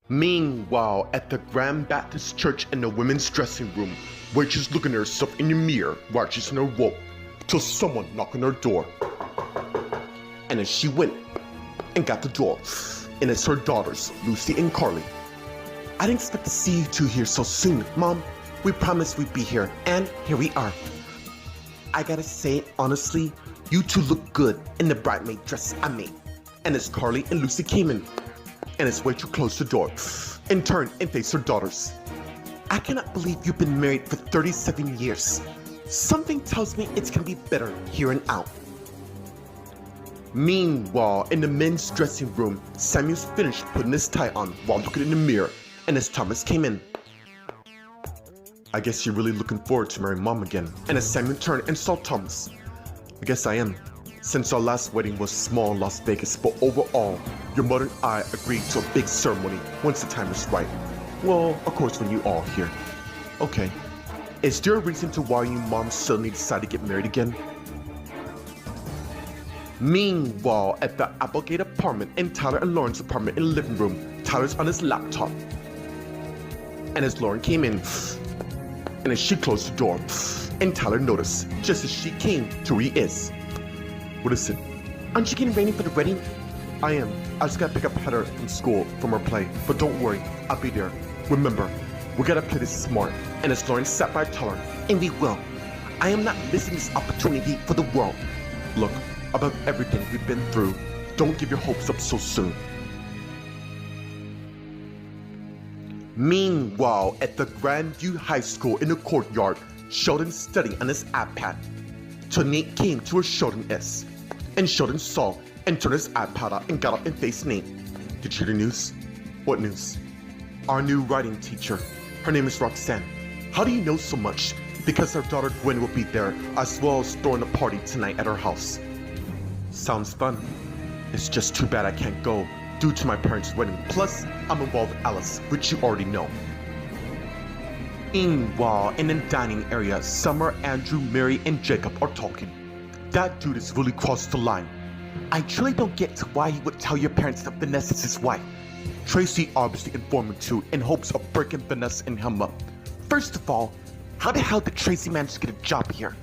Meanwhile, at the Grand Baptist Church in the women's dressing room, waitress looking at herself in the mirror while she's in her robe, till someone knocked on her door. And then she went and got the door, and it's her daughters, Lucy and Carly. I didn't expect to see you two here so soon, Mom. We promised we'd be here, and here we are. I gotta say, honestly, you two look good in the bridesmaid dress I made. And as Carly and Lucy came in, and as Rachel closed the door, and turned and faced her daughters. I cannot believe you've been married for 37 years. Something tells me it's gonna be better here and out. Meanwhile, in the men's dressing room, Samuel's finished putting his tie on while looking in the mirror, and as Thomas came in. I guess you're really looking forward to marrying Mom again. And as Samuel turned and saw Thomas, I guess I am. Since our last wedding was small in Las Vegas, but overall, your mother and I agreed to a big ceremony once the time is right. Well, of course, when you all here. Okay. Is there a reason to why you Mom suddenly decided to get married again? Meanwhile, at the Applegate apartment in Tyler and Lauren's apartment in the living room, Tyler's on his laptop. And as Lauren came in, and as she closed the door, and Tyler noticed, just as she came to where he is. What is it? Aren't you getting ready for the wedding? I am. I just gotta pick up Heather from school from her play, but don't worry, I'll be there. Remember, we gotta play this smart. And as Lauren sat by Tyler, and we will. I am not missing this opportunity for the world. Look, above everything we've been through, don't give your hopes up so soon. Meanwhile, at the Grandview High School in the courtyard, Sheldon's studying on his iPad. Till Nate came to where Sheldon is. And Sheldon saw and turned his iPad out and got up and faced Nate. Did you hear the news? What news? Our new writing teacher. Her name is Roxanne. How do you know so much? Because her daughter Gwen will be there, as well as throwing a party tonight at her house. Sounds fun. It's just too bad I can't go due to my parents' wedding. Plus, I'm involved with Alice, which you already know. Meanwhile, in the dining area, Summer, Andrew, Mary, and Jacob are talking. That dude has really crossed the line. I truly don't get why he would tell your parents that Vanessa's his wife. Tracy obviously informed me too in hopes of breaking Vanessa and him up. First of all, how the hell did Tracy manage to get a job here?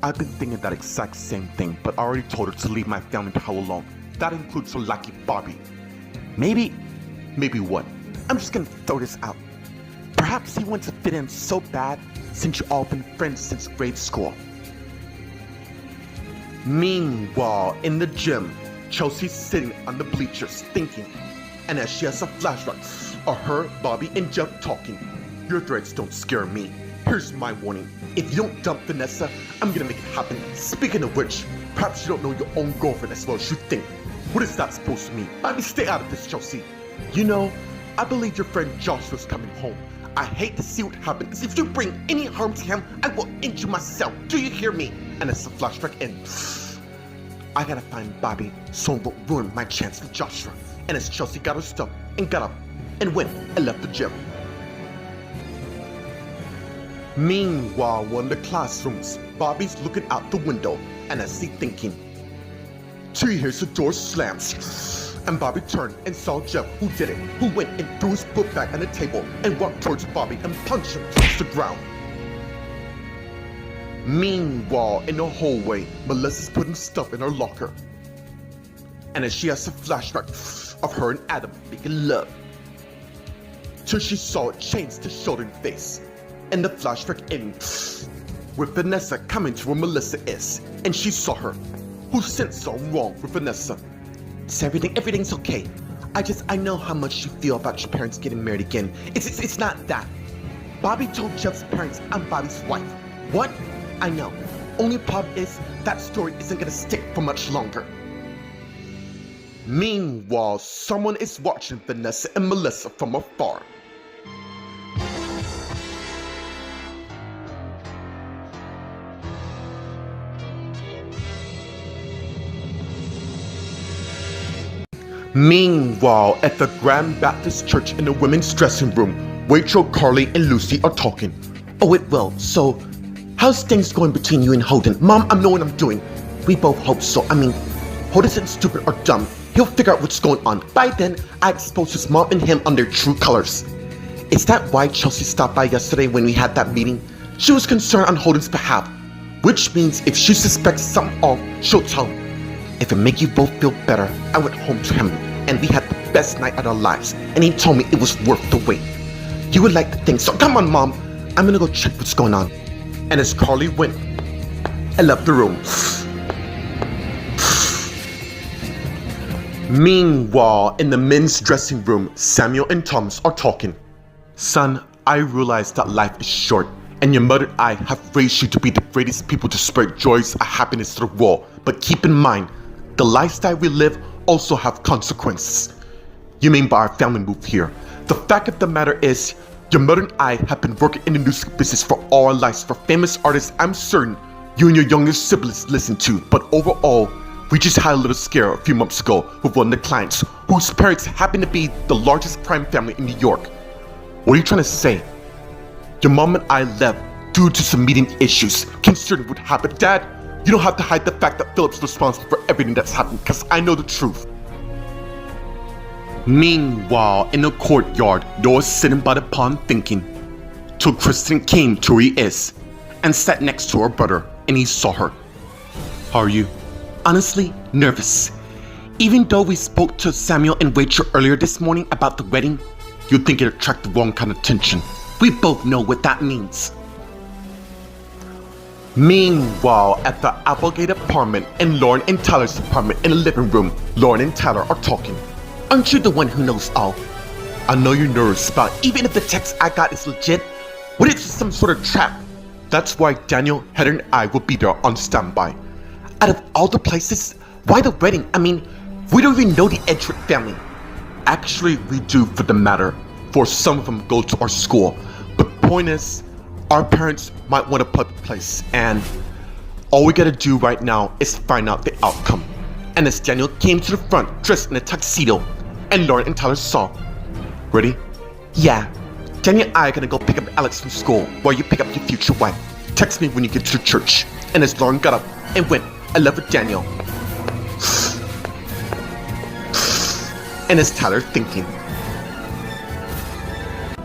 I've been thinking that exact same thing, but I already told her to leave my family the hell alone. That includes her lucky Bobby. Maybe what? I'm just gonna throw this out. Perhaps he wants to fit in so bad since you've all been friends since grade school. Meanwhile, in the gym, Chelsea's sitting on the bleachers thinking, and as she has a flashback of her, Bobby, and Jeff talking. Your threats don't scare me. Here's my warning. If you don't dump Vanessa, I'm gonna make it happen. Speaking of which, perhaps you don't know your own girlfriend as well as you think. What is that supposed to mean? I mean, stay out of this, Chelsea. You know, I believe your friend Joshua's coming home. I hate to see what happens. If you bring any harm to him, I will injure myself. Do you hear me? And as the flashback ends, I gotta find Bobby so it won't ruin my chance with Joshua. And as Chelsea got her stuff and got up and went and left the gym. Meanwhile, one of the classrooms, Bobby's looking out the window, and as he's thinking, till he hears the door slams, and Bobby turned and saw Jeff, who did it, who went and threw his book bag on the table and walked towards Bobby and punched him towards the ground. Meanwhile, in the hallway, Melissa's putting stuff in her locker, and as she has a flashback of her and Adam making love, till she saw it change to Sheldon's face. And the flashback ends with Vanessa coming to where Melissa is, and she saw her, who sensed something wrong with Vanessa. It's everything's okay. I know how much you feel about your parents getting married again. It's not that. Bobby told Jeff's parents I'm Bobby's wife. What? I know. Only problem is that story isn't gonna stick for much longer. Meanwhile, someone is watching Vanessa and Melissa from afar. Meanwhile, at the Grand Baptist Church in the women's dressing room, Rachel, Carly, and Lucy are talking. Oh, it will. So, how's things going between you and Holden? Mom, I know what I'm doing. We both hope so. I mean, Holden isn't stupid or dumb. He'll figure out what's going on. By then, I exposed his mom and him on their true colors. Is that why Chelsea stopped by yesterday when we had that meeting? She was concerned on Holden's behalf, which means if she suspects something off, she'll tell him. If it make you both feel better, I went home to him and we had the best night of our lives, and he told me it was worth the wait. You would like to think so. Come on, Mom. I'm gonna go check what's going on. And as Carly went and left the room. Meanwhile, in the men's dressing room, Samuel and Thomas are talking. Son, I realize that life is short, and your mother and I have raised you to be the greatest people to spread joys and happiness to the world. But keep in mind, the lifestyle we live also have consequences. You mean by our family move here? The fact of the matter is, your mother and I have been working in the music business for all our lives for famous artists I'm certain you and your younger siblings listen to. But overall, we just had a little scare a few months ago with one of the clients whose parents happen to be the largest crime family in New York. What are you trying to say? Your mom and I left due to some meeting issues concerning what happened. Dad, you don't have to hide the fact that Philip's responsible for everything that's happened, because I know the truth. Meanwhile, in the courtyard, Noah's sitting by the pond thinking, till Kristen came to where he is and sat next to her brother, and he saw her. How are you? Honestly, nervous. Even though we spoke to Samuel and Rachel earlier this morning about the wedding, you'd think it attracted the wrong kind of attention. We both know what that means. Meanwhile, at the Applegate apartment and Lauren and Tyler's apartment in the living room, Lauren and Tyler are talking. Aren't you the one who knows all? I know you're nervous about even if the text I got is legit. What if it's some sort of trap? That's why Daniel, Heather, and I will be there on standby. Out of all the places, why the wedding? I mean, we don't even know the Edgeworth family. Actually, we do for the matter, for some of them go to our school. But point is, our parents might want a public place, and all we gotta do right now is find out the outcome. And as Daniel came to the front dressed in a tuxedo, and Lauren and Tyler saw. Ready? Yeah. Daniel and I are gonna go pick up Alex from school while you pick up your future wife. Text me when you get to church. And as Lauren got up and went, I love it, Daniel. And as Tyler thinking.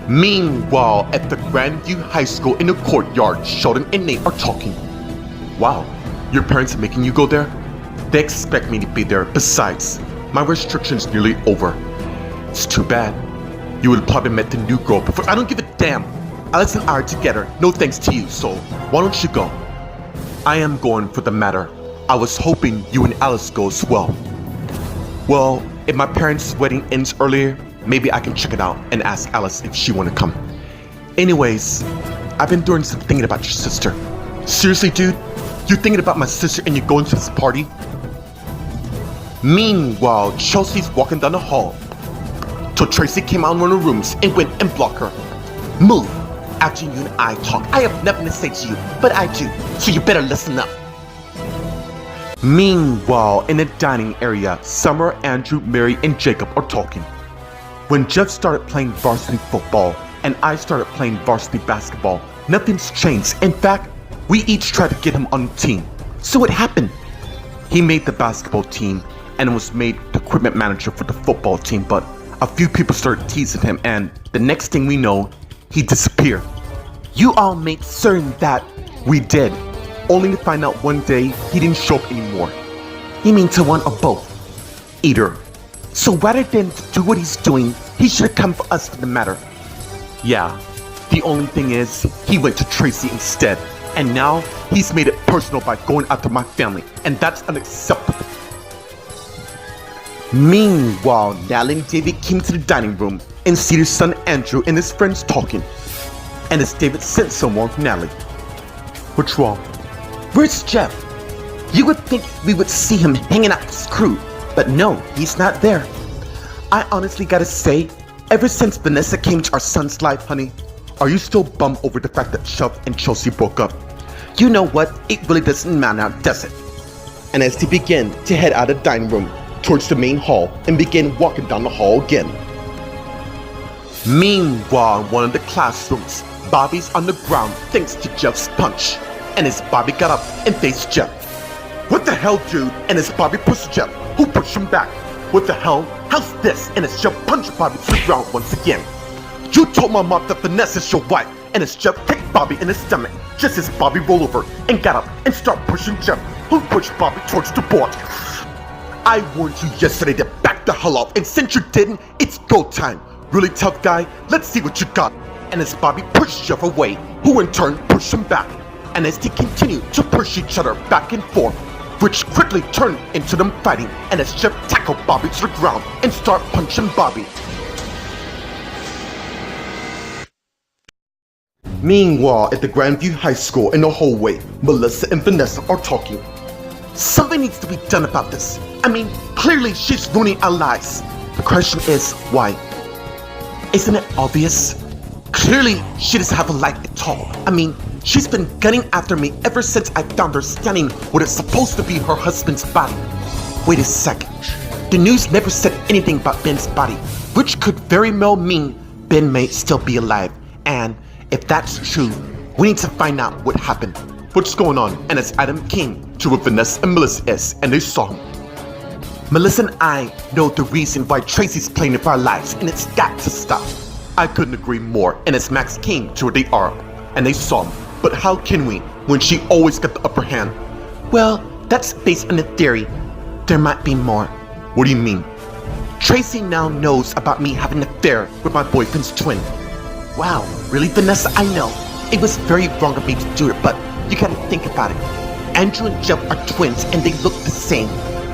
Meanwhile, at the Grandview High School in the courtyard, Sheldon and Nate are talking. Wow, your parents are making you go there? They expect me to be there. Besides, my restriction's nearly over. It's too bad. You would have probably met the new girl before. I don't give a damn. Alex and I are together. No thanks to you, so why don't you go? I am going for the matter. I was hoping you and Alice go as well. Well, if my parents' wedding ends earlier, maybe I can check it out and ask Alice if she want to come. Anyways, I've been doing some thinking about your sister. Seriously, dude? You're thinking about my sister and you're going to this party? Meanwhile, Chelsea's walking down the hall till Tracy came out in one of the rooms and went and blocked her. Move. After you and I talk, I have nothing to say to you, but I do, so you better listen up. Meanwhile, in the dining area, Summer, Andrew, Mary, and Jacob are talking. When Jeff started playing varsity football and I started playing varsity basketball, nothing's changed. In fact, we each tried to get him on the team. So what happened? He made the basketball team and was made the equipment manager for the football team, but a few people started teasing him, and the next thing we know, he disappeared. You all made certain that we did, only to find out one day he didn't show up anymore. You mean to one or both? Either. So rather than to do what he's doing, he should have come for us for the matter. Yeah, the only thing is, he went to Tracy instead, and now he's made it personal by going after my family, and that's unacceptable. Meanwhile, Natalie and David came to the dining room and see their son Andrew and his friends talking. And as David sent someone for Natalie. What's wrong? Where's Jeff? You would think we would see him hanging out with his crew, but no, he's not there. I honestly gotta say, ever since Vanessa came to our son's life, honey, are you still bummed over the fact that Jeff and Chelsea broke up? You know what? It really doesn't matter now, does it? And as they begin to head out of the dining room towards the main hall and begin walking down the hall again. Meanwhile, in one of the classrooms, Bobby's on the ground thanks to Jeff's punch. And as Bobby got up and faced Jeff. What the hell, dude? And as Bobby pushed Jeff, who pushed him back. What the hell? How's this? And it's Jeff punched Bobby to the ground once again. You told my mom that Vanessa's your wife, and it's Jeff kicked Bobby in the stomach just as Bobby rolled over and got up and started pushing Jeff, who pushed Bobby towards the board. I warned you yesterday to back the hell off, and since you didn't, it's go time. Really tough guy, let's see what you got. And as Bobby pushed Jeff away, who in turn pushed him back. And as they continued to push each other back and forth, which quickly turned into them fighting, and as Jeff tackled Bobby to the ground and started punching Bobby. Meanwhile, at the Grandview High School in the hallway, Melissa and Vanessa are talking. Something needs to be done about this. I mean, clearly she's ruining our lives. The question is, why? Isn't it obvious? Clearly, she doesn't have a life at all. I mean, she's been gunning after me ever since I found her standing what is supposed to be her husband's body. Wait a second. The news never said anything about Ben's body, which could very well mean Ben may still be alive. And if that's true, we need to find out what happened. What's going on? And as Adam came to where Vanessa and Melissa is, and they saw him. Melissa and I know the reason why Tracy's playing with our lives, and it's got to stop. I couldn't agree more, and as Max came to where they are, and they saw him. But how can we, when she always got the upper hand? Well, that's based on the theory. There might be more. What do you mean? Tracy now knows about me having an affair with my boyfriend's twin. Wow, really, Vanessa? I know. It was very wrong of me to do it, but you gotta think about it. Andrew and Jeff are twins, and they look the same.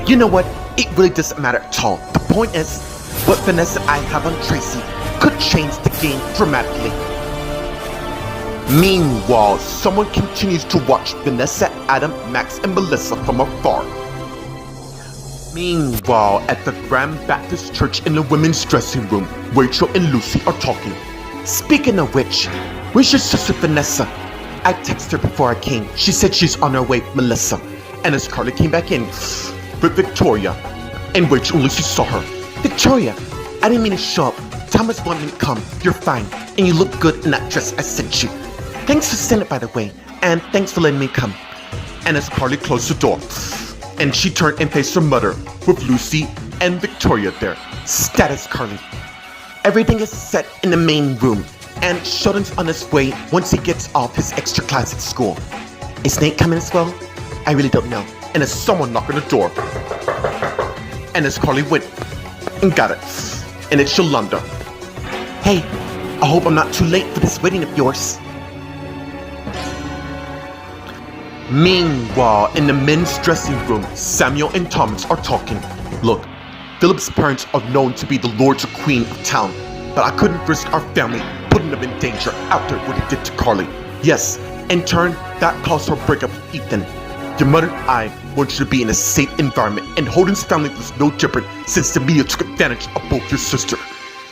You know what? It really doesn't matter at all. The point is, what Vanessa and I have on Tracy could change the game dramatically. Meanwhile, someone continues to watch Vanessa, Adam, Max, and Melissa from afar. Meanwhile, at the Grand Baptist Church in the women's dressing room, Rachel and Lucy are talking. Speaking of which, where's your sister Vanessa? I texted her before I came. She said she's on her way with Melissa. And as Carly came back in with Victoria, and Rachel and Lucy saw her. Victoria, I didn't mean to show up. Thomas wanted me to come. You're fine. And you look good in that dress I sent you. Thanks for sending it, by the way. And thanks for letting me come. And as Carly closed the door, and she turned and faced her mother with Lucy and Victoria there. Status, Carly. Everything is set in the main room, and Sheldon's on his way once he gets off his extra class at school. Is Nate coming as well? I really don't know. And as someone knocked on the door, and as Carly went and got it, and it's Yolanda. Hey, I hope I'm not too late for this wedding of yours. Meanwhile, in the men's dressing room, Samuel and Thomas are talking. Look, Philip's parents are known to be the lords or queen of town, but I couldn't risk our family putting them in danger after what he did to Carly. Yes, in turn, that caused her breakup with Ethan. Your mother and I want you to be in a safe environment, and Holden's family was no different since the media took advantage of both your sister.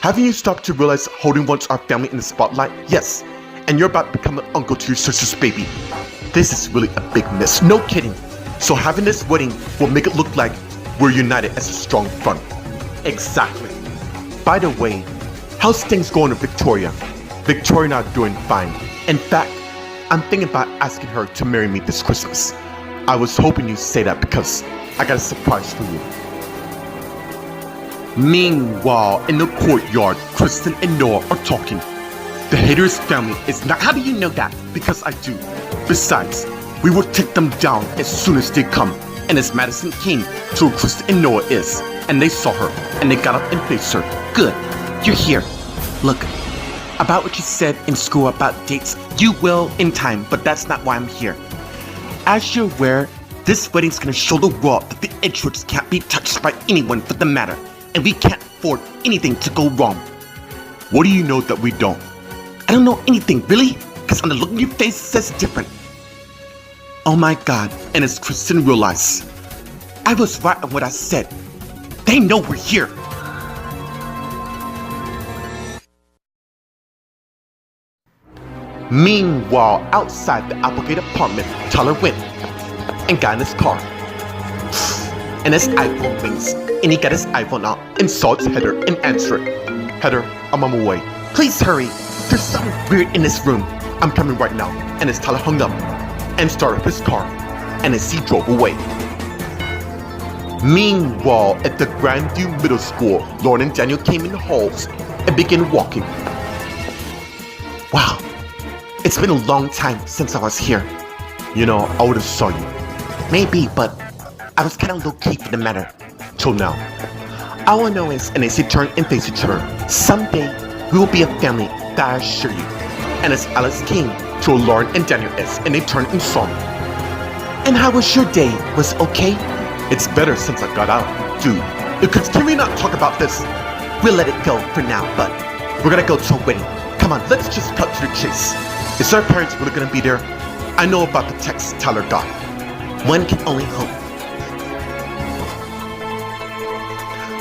Haven't you stopped to realize Holden wants our family in the spotlight? Yes, and you're about to become an uncle to your sister's baby. This is really a big miss, no kidding. So having this wedding will make it look like we're united as a strong front. Exactly. By the way, how's things going with Victoria? Victoria and I are doing fine. In fact, I'm thinking about asking her to marry me this Christmas. I was hoping you'd say that because I got a surprise for you. Meanwhile, in the courtyard, Kristen and Noah are talking. The Haters family is not— How do you know that? Because I do. Besides, we will take them down as soon as they come. And as Madison came to where Kristen and Noah is, and they saw her, and they got up and faced her. Good, you're here. Look, about what you said in school about dates, you will in time, but that's not why I'm here. As you're aware, this wedding's gonna show the world that the Edgeworths can't be touched by anyone for the matter, and we can't afford anything to go wrong. What do you know that we don't? I don't know anything, really? Because on the look in your face, it says different. Oh my God, and as Kristen realized, I was right on what I said. They know we're here. Meanwhile, outside the Applegate apartment, Tyler went and got in his car. And his iPhone rings, and he got his iPhone out and saw it's Heather and answered it. Heather, I'm on my way. Please hurry. There's something weird in this room. I'm coming right now. And as Tyler hung up and started up his car, and as he drove away. Meanwhile, at the Grandview Middle School, Lauren and Daniel came in the halls and began walking. Wow, it's been a long time since I was here. You know, I would have saw you. Maybe, but I was kind of low-key for the matter. Till now. All I know is, and as they turned and faced each other, someday we will be a family, that I assure you. And as Alice came to where Lauren and Daniel is, and they turned and saw me. And how was your day? Was it okay? It's better since I got out. Dude, can we not talk about this? We'll let it go for now, but we're gonna go to a wedding. Come on, let's just cut to the chase. Is our parents really gonna be there? I know about the text Tyler got. One can only hope.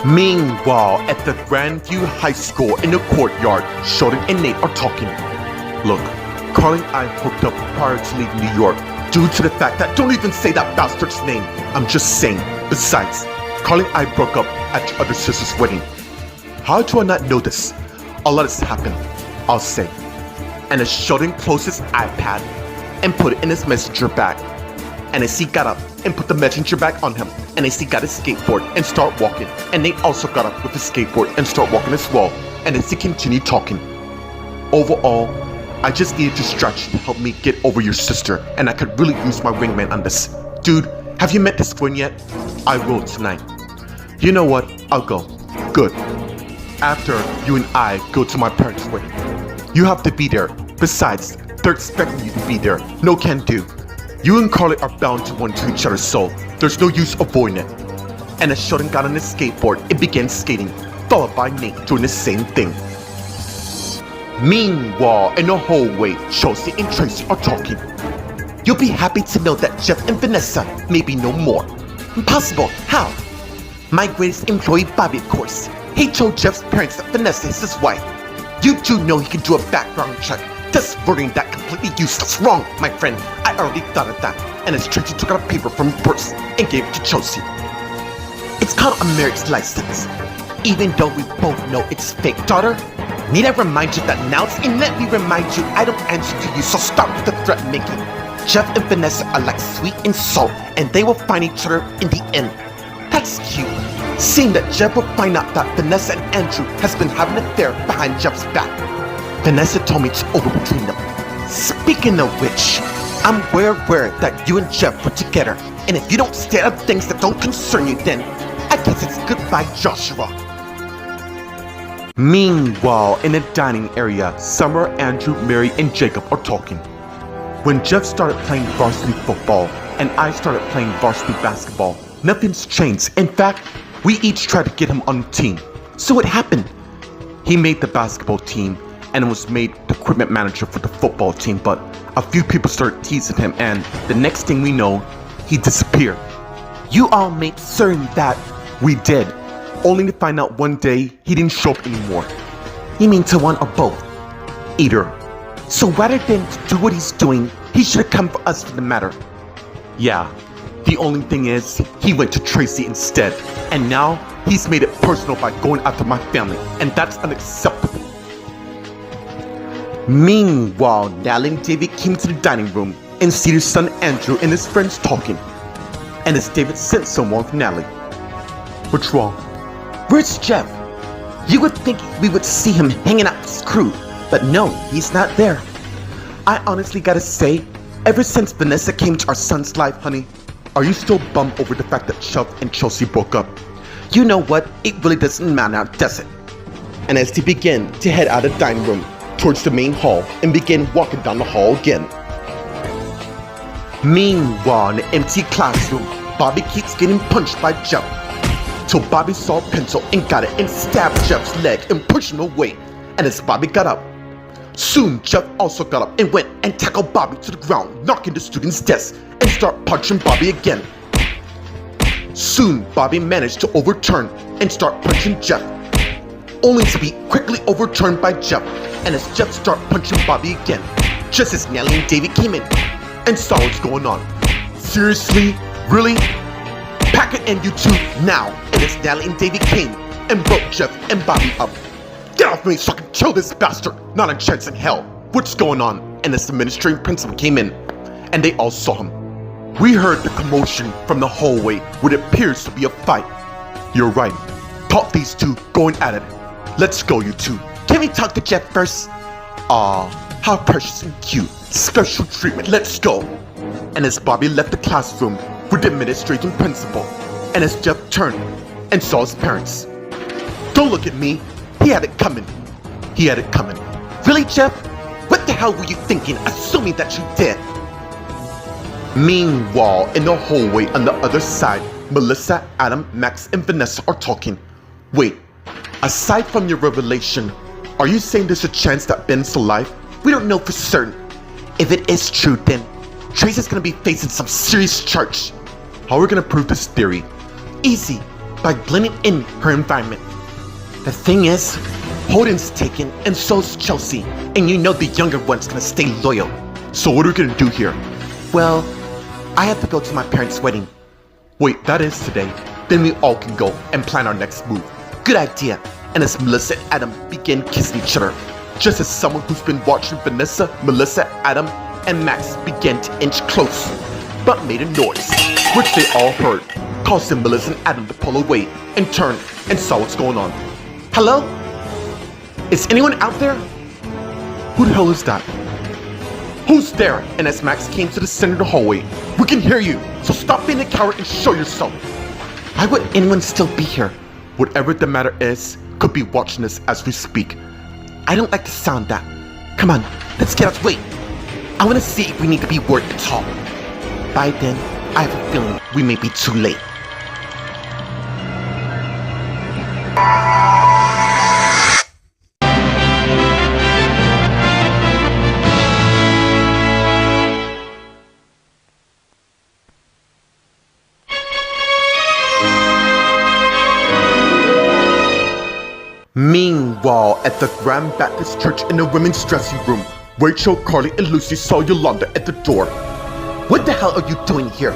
Meanwhile, at the Grandview High School in the courtyard, Sheldon and Nate are talking. Look, Carly and I hooked up prior to leaving New York due to the fact that don't even say that bastard's name. I'm just saying. Besides, Carly and I broke up at your other sister's wedding. How do I not know this? A lot has happened, I'll say. And as Sheldon closed his iPad and put it in his messenger bag, and as he got up and put the messenger bag on him, and as he got his skateboard and start walking, and Nate also got up with his skateboard and start walking as well, and as he continued talking. Overall, I just needed distraction to help me get over your sister, and I could really use my wingman on this. Dude, have you met this friend yet? I will tonight. You know what? I'll go. Good. After you and I go to my parents' wedding. You have to be there. Besides, they're expecting you to be there. No can do. You and Carly are bound to want to each other, so there's no use avoiding it. And as Sheldon got on his skateboard, it began skating, followed by Nate doing the same thing. Meanwhile, in the hallway, Chelsea and Tracy are talking. You'll be happy to know that Jeff and Vanessa may be no more. Impossible. How? My greatest employee, Bobby, of course. He told Jeff's parents that Vanessa is his wife. You do know he can do a background check. That's wording that completely useless. Wrong, my friend. I already thought of that. And as Tracy took out a paper from her purse and gave it to Chelsea. It's called a marriage license. Even though we both know it's fake, daughter. Need I remind you that now? And let me remind you, I don't answer to you, so stop with the threat making. Jeff and Vanessa are like sweet and salt, and they will find each other in the end. That's cute. Seeing that Jeff will find out that Vanessa and Andrew has been having an affair behind Jeff's back. Vanessa told me it's over between them. Speaking of which, I'm well aware that you and Jeff were together, and if you don't stay out of things that don't concern you, then I guess it's goodbye, Joshua. Meanwhile, in the dining area, Summer, Andrew, Mary, and Jacob are talking. When Jeff started playing varsity football and I started playing varsity basketball, nothing's changed. In fact, we each tried to get him on the team. So what happened? He made the basketball team and was made the equipment manager for the football team, but a few people started teasing him, and the next thing we know, he disappeared. You all made certain that we did, only to find out one day he didn't show up anymore. You mean to one or both? Either. So rather than to do what he's doing, he should have come for us for the matter. Yeah, the only thing is, he went to Tracy instead, and now he's made it personal by going after my family, and that's unacceptable. Meanwhile, Natalie and David came to the dining room and see their son Andrew and his friends talking. And as David sent someone for Natalie. What's wrong? Where's Jeff? You would think we would see him hanging out with his crew, but no, he's not there. I honestly gotta say, ever since Vanessa came to our son's life, honey, are you still bummed over the fact that Jeff and Chelsea broke up? You know what? It really doesn't matter, does it? And as they begin to head out of the dining room towards the main hall and begin walking down the hall again. Meanwhile, in the empty classroom, Bobby keeps getting punched by Jeff. Till Bobby saw a pencil and got it and stabbed Jeff's leg and pushed him away. And as Bobby got up, soon Jeff also got up and went and tackled Bobby to the ground, knocking the student's desk and start punching Bobby again. Soon Bobby managed to overturn and start punching Jeff, only to be quickly overturned by Jeff. And as Jeff started punching Bobby again, just as Nellie and David came in and saw what's going on. Seriously? Really? Pack it and you two now. And as Nellie and David came and broke Jeff and Bobby up. Get off me so I can kill this bastard! Not a chance in hell! What's going on? And as the administrative principal came in, and they all saw him. We heard the commotion from the hallway, what appears to be a fight. You're right. Caught these two going at it. Let's go, you two. Can we talk to Jeff first? Aw, how precious and cute. Special treatment, let's go. And as Bobby left the classroom with the administrating principal, and as Jeff turned and saw his parents. Don't look at me. He had it coming. He had it coming. Really, Jeff? What the hell were you thinking, assuming that you did? Meanwhile, in the hallway on the other side, Melissa, Adam, Max, and Vanessa are talking. Wait, aside from your revelation, are you saying there's a chance that Ben's alive? We don't know for certain. If it is true, then Tracy's gonna be facing some serious charge. How are we gonna prove this theory? Easy, by blending in her environment. The thing is, Holden's taken and so's Chelsea, and you know the younger one's gonna stay loyal. So what are we gonna do here? Well, I have to go to my parents' wedding. Wait, that is today. Then we all can go and plan our next move. Good idea. And as Melissa and Adam begin kissing each other, just as someone who's been watching Vanessa, Melissa, Adam, and Max began to inch close, but made a noise, which they all heard, causing Melissa and Adam to pull away and turn and saw what's going on. Hello? Is anyone out there? Who the hell is that? Who's there? And as Max came to the center of the hallway, we can hear you, so stop being a coward and show yourself. Why would anyone still be here? Whatever the matter is, could be watching us as we speak. I don't like the sound of that. Come on, let's get out. Wait, I want to see if we need to be worried at all. By then, I have a feeling we may be too late. Meanwhile, at the Grand Baptist Church in the women's dressing room, Rachel, Carly, and Lucy saw Yolanda at the door. What the hell are you doing here?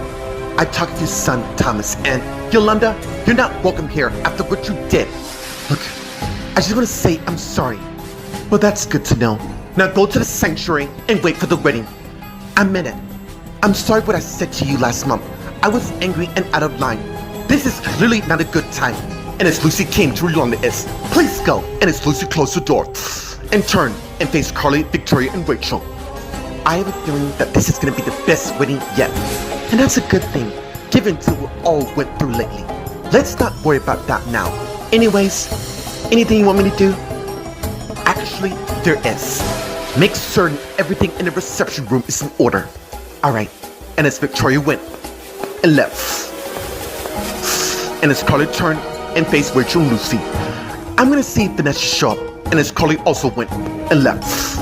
I talked to your son, Thomas, and Yolanda, you're not welcome here after what you did. Look, I just want to say I'm sorry. Well, that's good to know. Now go to the sanctuary and wait for the wedding. I meant it. I'm sorry what I said to you last month. I was angry and out of line. This is clearly not a good time. And as Lucy came to Yolanda, please go. And as Lucy closed the door and turned and faced Carly, Victoria, and Rachel. I have a feeling that this is going to be the best wedding yet. And that's a good thing, given to what all went through lately. Let's not worry about that now. Anyways, anything you want me to do? Actually, there is. Make certain everything in the reception room is in order. Alright. And as Victoria went and left, and as Carly turned and faced Rachel and Lucy, I'm gonna see if Vanessa show up. And as Carly also went and left.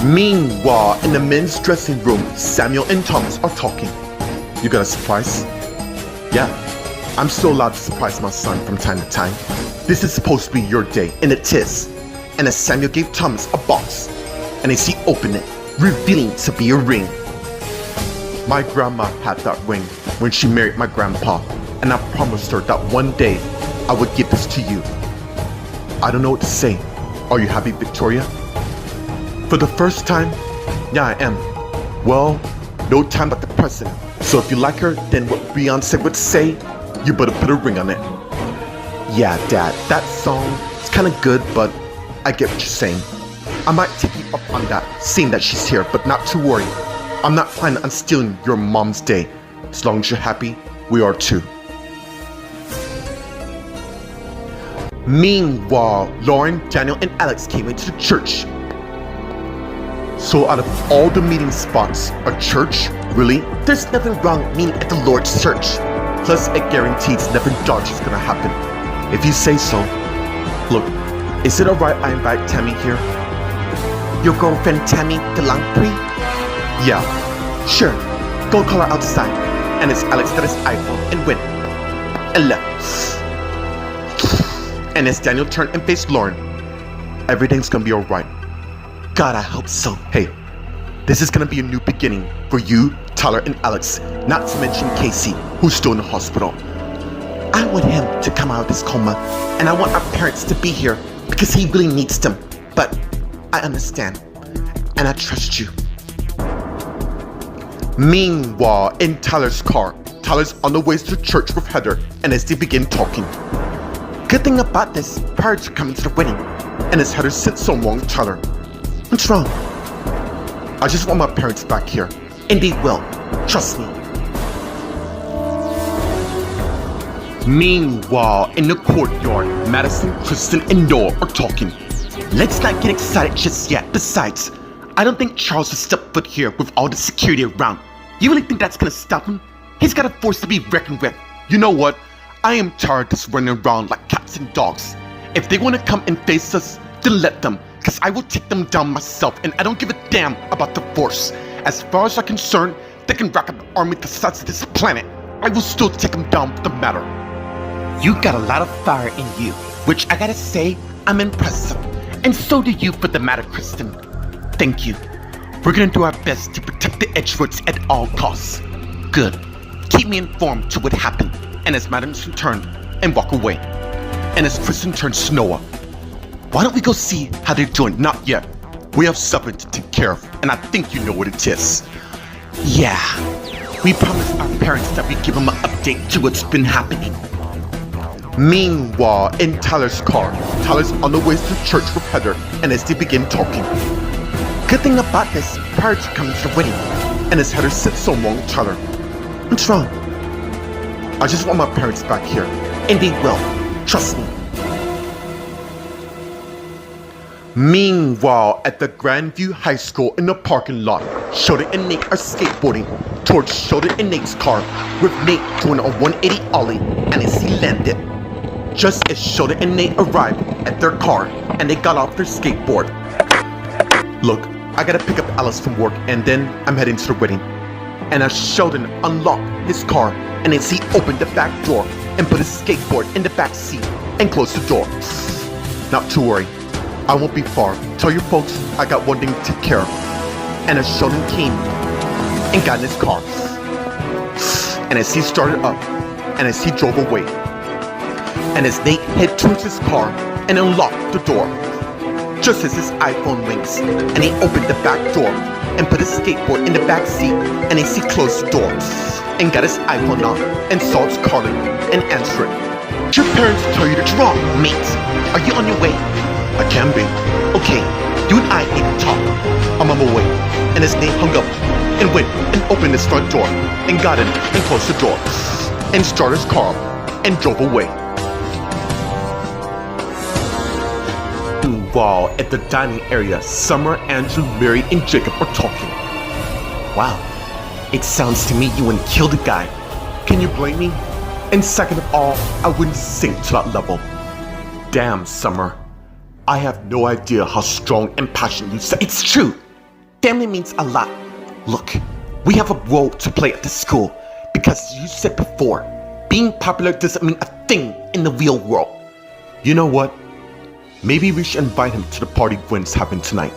Meanwhile, in the men's dressing room, Samuel and Thomas are talking. You got a surprise? Yeah, I'm still allowed to surprise my son from time to time. This is supposed to be your day, and it is. And as Samuel gave Thomas a box, and as he opened it, revealing to be a ring. My grandma had that ring when she married my grandpa, and I promised her that one day I would give this to you. I don't know what to say. Are you happy, Victoria? For the first time? Yeah, I am. Well, no time but the present. So if you like her, then what Beyonce would say, you better put a ring on it. Yeah, Dad, that song is kind of good, but I get what you're saying. I might take you up on that, seeing that she's here, but not to worry. I'm not planning on stealing your mom's day. As long as you're happy, we are too. Meanwhile, Lauren, Daniel, and Alex came into the church. So out of all the meeting spots, a church? Really? There's nothing wrong meeting at the Lord's church. Plus, it guarantees nothing dodgy is gonna happen. If you say so. Look, is it alright I invite Tammy here? Your girlfriend Tammy DeLongpre? Yeah. Sure, go call her outside. And as Alex got his iPhone and went and left. And as Daniel turned and faced Lauren, everything's gonna be alright. God, I hope so. Hey, this is gonna be a new beginning for you, Tyler, and Alex, not to mention Casey, who's still in the hospital. I want him to come out of this coma, and I want our parents to be here because he really needs them. But I understand, and I trust you. Meanwhile, in Tyler's car, Tyler's on the way to church with Heather, and as they begin talking. Good thing about this, parents are coming to the wedding. And as Heather sits so wrong with Tyler. What's wrong? I just want my parents back here. And they will. Trust me. Meanwhile, in the courtyard, Madison, Kristen, and Noah are talking. Let's not get excited just yet. Besides, I don't think Charles will step foot here with all the security around. You really think that's gonna stop him? He's got a force to be reckoned with. You know what? I am tired of just running around like cats and dogs. If they want to come and face us, then let them, because I will take them down myself, and I don't give a damn about the force. As far as I'm concerned, they can rack up an army the size of this planet. I will still take them down for the matter. You got a lot of fire in you, which I gotta say, I'm impressed of. And so do you for the matter, Kristen. Thank you. We're gonna do our best to protect the Edgeworths at all costs. Good. Keep me informed to what happened. And as Madison turns and walk away. And as Kristen turns to Noah. Why don't we go see how they're doing? Not yet. We have something to take care of, and I think you know what it is. Yeah. We promised our parents that we'd give them an update to what's been happening. Meanwhile, in Tyler's car, Tyler's on the way to church with Heather, and as they begin talking. Good thing about this, parents are coming to the wedding. And as Heather sits so wrong with Tyler. What's wrong? I just want my parents back here. And they will. Trust me. Meanwhile, at the Grandview High School in the parking lot, Sheldon and Nate are skateboarding towards Sheldon and Nate's car, with Nate doing a 180 ollie, and as he landed. Just as Sheldon and Nate arrived at their car, and they got off their skateboard. Look, I gotta pick up Alice from work, and then I'm heading to the wedding. And as Sheldon unlocked his car, and as he opened the back door, and put his skateboard in the back seat, and closed the door. Not to worry. I won't be far. Tell your folks I got one thing to take care of. And as Sheldon came and got in his car, and as he started up, and as he drove away, and as Nate headed towards his car and unlocked the door, just as his iPhone rings, and he opened the back door and put his skateboard in the back seat, and as he closed the door and got his iPhone out and saw it's calling and answering. Your parents tell you that you're wrong, mate. Are you on your way? I can be. Okay, you and I need to talk. I'm on my way. And as Nate hung up and went and opened his front door and got in and closed the door and started his car and drove away. While at the dining area, Summer, Andrew, Mary, and Jacob are talking. Wow, it sounds to me you wouldn't kill the guy. Can you blame me? And second of all, I wouldn't sink to that level. Damn, Summer. I have no idea how strong and passionate you say. It's true. Family means a lot. Look, we have a role to play at the school because you said before, being popular doesn't mean a thing in the real world. You know what? Maybe we should invite him to the party Gwen's having tonight.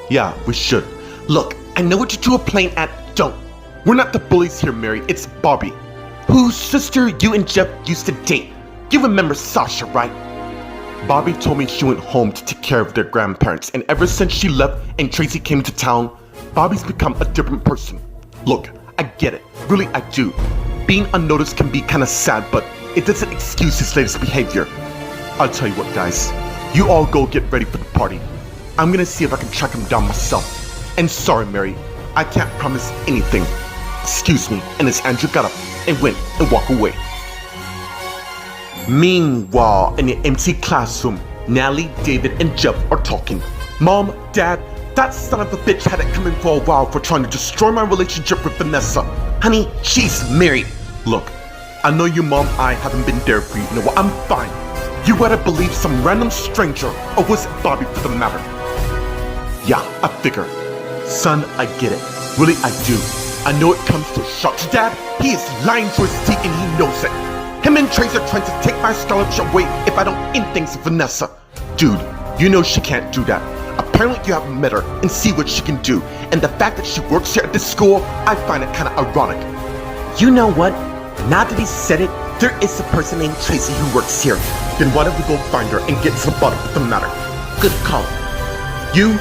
Yeah, we should. Look, I know what you two are playing at. Don't. We're not the bullies here, Mary. It's Bobby. Whose sister you and Jeff used to date. You remember Sasha, right? Bobby told me she went home to take care of their grandparents, and ever since she left and Tracy came to town, Bobby's become a different person. Look, I get it. Really, I do. Being unnoticed can be kinda sad, but it doesn't excuse his latest behavior. I'll tell you what, guys. You all go get ready for the party. I'm gonna see if I can track him down myself. And sorry, Mary, I can't promise anything. Excuse me. And as Andrew got up and went and walked away. Meanwhile, in the empty classroom, Natalie, David, and Jeff are talking. Mom, Dad, that son of a bitch had it coming for a while for trying to destroy my relationship with Vanessa. Honey, she's married. Look, I know your mom and I haven't been there for you. You know what? I'm fine. You better believe some random stranger, or was it Bobby for the matter? Yeah, I figure. Son, I get it. Really, I do. I know it comes to a shock to Dad. He is lying through his teeth and he knows it. Him and Trace are trying to take my scholarship away if I don't end things with Vanessa. Dude, you know she can't do that. Apparently you haven't met her and see what she can do. And the fact that she works here at this school, I find it kinda ironic. You know what? Now that he said it, there is a person named Tracy who works here. Then why don't we go find her and get to the bottom of the matter? Good call. You,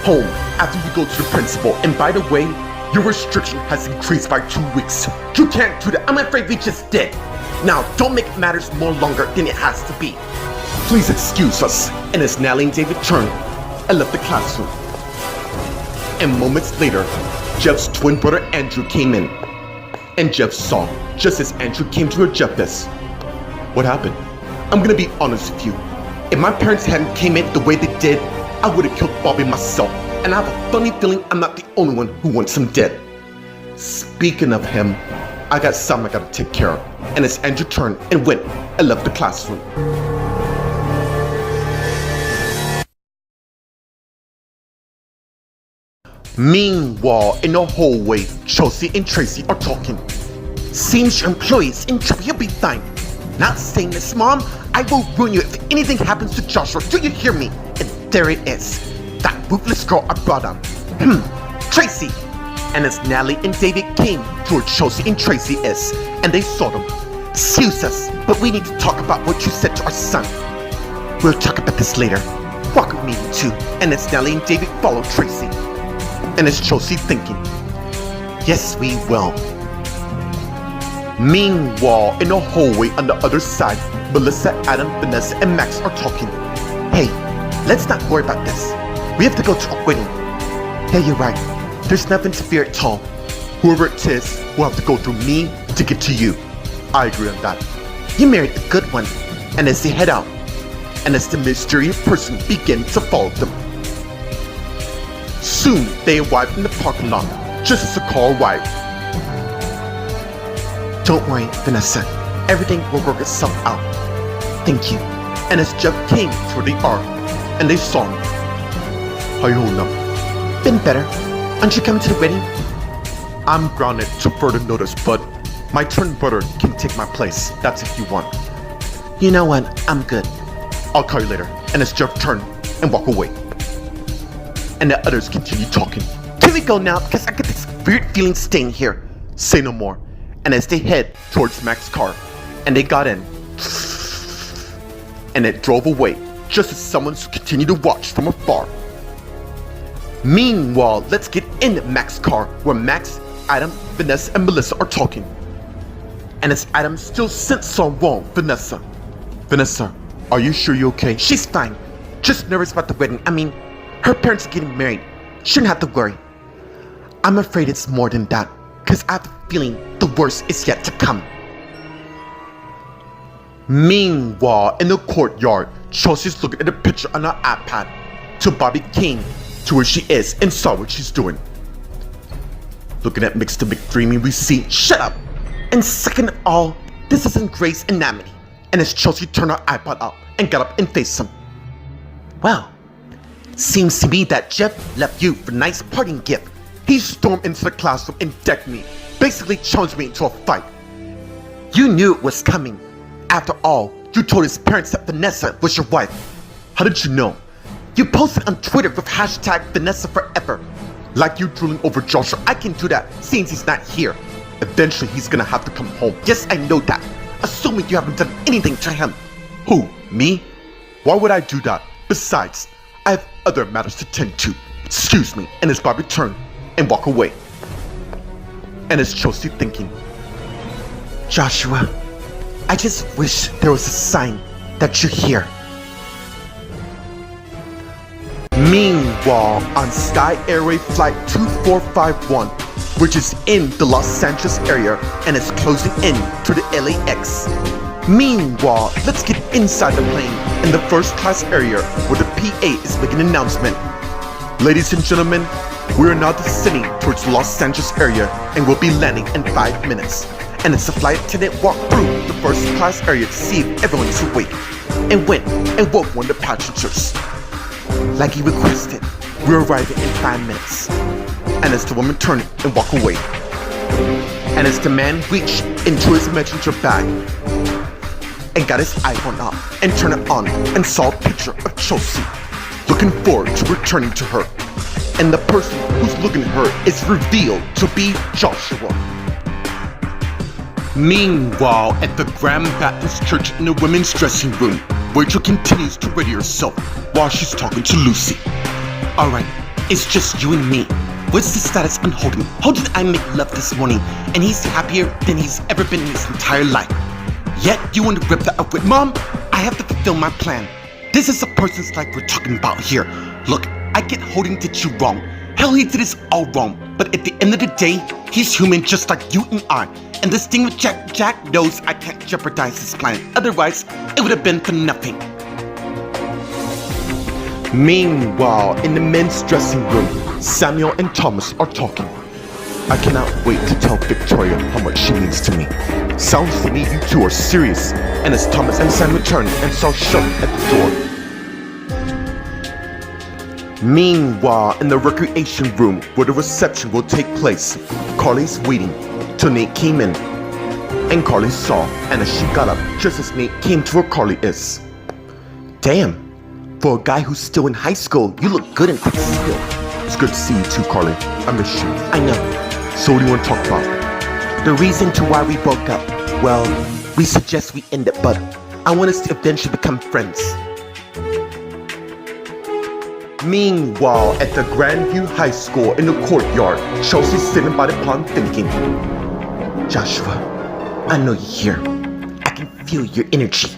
home, after you go to the principal. And by the way, Your restriction has increased by 2 weeks. You can't do that. I'm afraid we just did. Now, don't make matters more longer than it has to be. Please excuse us. And as Nally and David turned and left the classroom. And moments later, Jeff's twin brother Andrew came in. And Jeff saw, just as Andrew came to her, Jeff this. What happened? I'm gonna be honest with you. If my parents hadn't came in the way they did, I would have killed Bobby myself. And I have a funny feeling I'm not the only one who wants him dead. Speaking of him, I got something I gotta take care of. And as Andrew turned and went and left the classroom. Meanwhile, in the hallway, Chelsea and Tracy are talking. Seems your employee's in trouble. You'll be fine. Not saying this, Mom. I will ruin you if anything happens to Joshua. Do you hear me? And there it is. That ruthless girl I brought up. Tracy. And as Natalie and David came to where Chelsea and Tracy is, and they saw them. Excuse us, but we need to talk about what you said to our son. We'll talk about this later. Walk with me, you two. And as Natalie and David followed Tracy. And as Chelsea thinking, yes, we will. Meanwhile, in the hallway on the other side, Melissa, Adam, Vanessa, and Max are talking. Hey, let's not worry about this. We have to go to a wedding. Yeah, you're right. There's nothing to fear at all. Whoever it is will have to go through me to get to you. I agree on that. You married a good one. And as they head out, and as the mysterious person begins to follow them. Soon, they arrived in the parking lot, just as the car arrived. Don't worry, Vanessa. Everything will work itself out. Thank you. And as Jeff came to where they are, and they saw him. How you holding up? Been better. Aren't you coming to the wedding? I'm grounded to further notice, but my twin brother can take my place. That's if you want. You know what? I'm good. I'll call you later. And as Jeff turned and walked away. And the others continue talking. Can we go now? Because I get this weird feeling staying here. Say no more. And as they head towards Max's car, and they got in, and it drove away, just as someone continued to watch from afar. Meanwhile, let's get in Max's car, where Max, Adam, Vanessa, and Melissa are talking. And as Adam still sensed something wrong, Vanessa, are you sure you're okay? She's fine. Just nervous about the wedding. I mean, her parents are getting married. Shouldn't have to worry. I'm afraid it's more than that, because I have a feeling the worst is yet to come. Meanwhile, in the courtyard, Chelsea's looking at a picture on her iPad till Bobby came to where she is and saw what she's doing. Looking at Mr. McDreamy, we see, shut up! And second of all, this isn't Grace and Amity. And as Chelsea turned her iPod up and got up and faced him. Well, seems to me that Jeff left you for a nice parting gift. He stormed into the classroom and decked me, basically challenged me into a fight. You knew it was coming. After all, you told his parents that Vanessa was your wife. How did you know? You posted on Twitter with hashtag Vanessa Forever. Like you drooling over Joshua, I can do that since he's not here. Eventually he's gonna have to come home. Yes, I know that. Assuming you haven't done anything to him. Who? Me? Why would I do that? Besides, I have other matters to tend to. Excuse me. And as Bobby turned and walked away. And as Chelsea thinking, Joshua, I just wish there was a sign that you're here. Meanwhile, on Sky Airway Flight 2451, which is in the Los Angeles area and is closing in to the LAX. Meanwhile, let's get inside the plane in the first class area where the PA is making an announcement. Ladies and gentlemen, we are now descending towards the Los Angeles area and will be landing in 5 minutes. And as the flight attendant walked through the first class area to see if everyone is awake, and went and woke one of the passengers. Like he requested, we're arriving in 5 minutes. And as the woman turned and walked away, and as the man reached into his messenger bag and got his iPhone up and turned it on and saw a picture of Chelsea, looking forward to returning to her. And the person who's looking at her is revealed to be Joshua. Meanwhile, at the Grand Baptist Church in the women's dressing room, Rachel continues to ready herself while she's talking to Lucy. Alright, it's just you and me. What's the status on Holden? How did I make love this morning? And he's happier than he's ever been in his entire life. Yet you want to rip that up with Mom? I have to fulfill my plan. This is a person's life we're talking about here. Look, I get Holden did you wrong. Hell, he did us all wrong. But at the end of the day, he's human just like you and I. And this thing with Jack knows I can't jeopardize his plan. Otherwise, it would have been for nothing. Meanwhile, in the men's dressing room, Samuel and Thomas are talking. I cannot wait to tell Victoria how much she means to me. Sounds to me you two are serious. And as Thomas and Sam return and saw shut at the door. Meanwhile, in the recreation room where the reception will take place, Carly's waiting till Nate came in. And Carly saw, and as she got up just as Nate came to where Carly is. Damn, for a guy who's still in high school, you look good in Texas still. It's good to see you too, Carly. I miss you. I know. So what do you want to talk about? The reason to why we broke up. Well, we suggest we end it, but I want us to eventually become friends. Meanwhile, at the Grandview High School in the courtyard, Chelsea's sitting by the pond thinking. Joshua, I know you're here. I can feel your energy.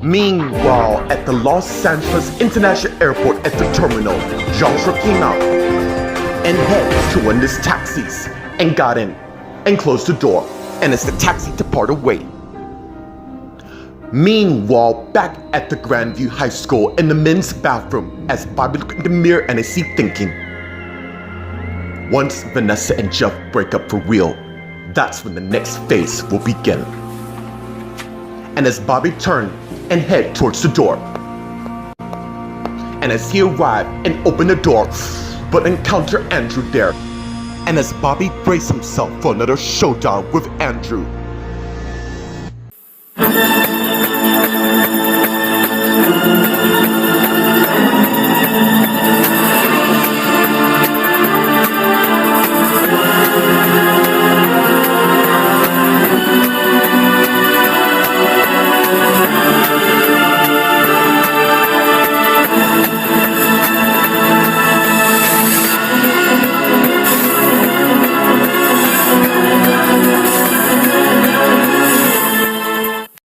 Meanwhile, at the Los Angeles International Airport at the terminal, Joshua came out and headed to one of his taxis and got in and closed the door, and as the taxi departed away. Meanwhile, back at the Grandview High School in the men's bathroom, as Bobby looked in the mirror and I see thinking, once Vanessa and Jeff break up for real, that's when the next phase will begin. And as Bobby turned and head towards the door, and as he arrived and opened the door, but encountered Andrew there. And as Bobby braced himself for another showdown with Andrew,